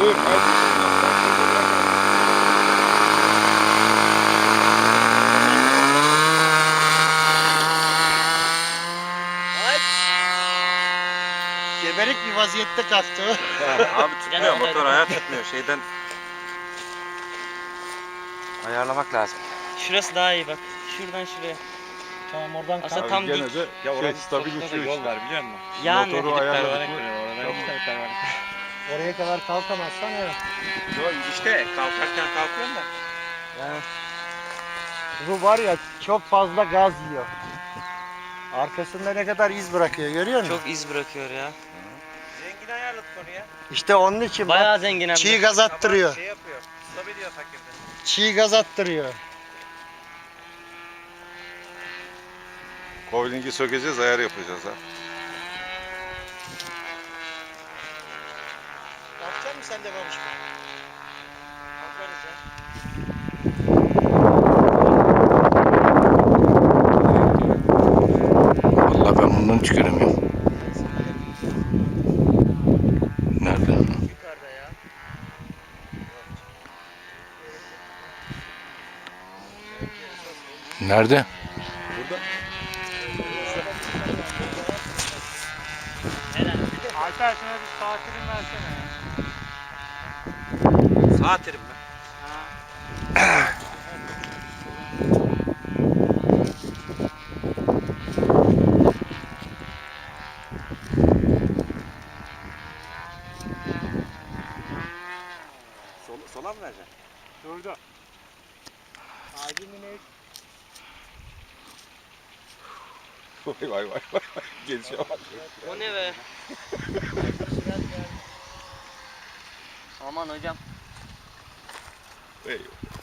Buyur. Hadi. Geberik bir vaziyette kalktı. Abi tutmuyor, motor ayağı tutmuyor şeyden. Ayarlamak lazım. Şurası daha iyi bak. Şuradan şuraya. Tamam oradan Aslında kalk. tam Gene dik. de stabil uçuyor yol işte. var biliyor musun? Yani. Motoru ayarladık mı? Oradan iki tane pervane. Oraya kadar kalkamazsan evet. Yok işte kalkarken kalkıyorsun da. Yani. Bu var ya çok fazla gaz yiyor. Arkasında ne kadar iz bırakıyor görüyor musun? Çok iz bırakıyor ya. Zengin ayarladık onu ya. İşte onun için bak, Bayağı zengin hem de. çiğ gaz attırıyor. Şey yapıyor. Stabil diyor fakirde. Çiğ gaz attırıyor. Coiling'i sökeceğiz, ayar yapacağız ha. Yapacak mısın sen de babuşka? Bakarız ya. Vallahi ben bundan hiç göremiyorum. Nerede? Yukarıda ya. Nerede? Burada. Alper şuna bir saatini versene. Sağ terim ben. Sola mı vereceksin? Durdu. Acil minik. Vay vay vay vay. Gelişe bak. O ne be? Aman hocam. Eyvallah.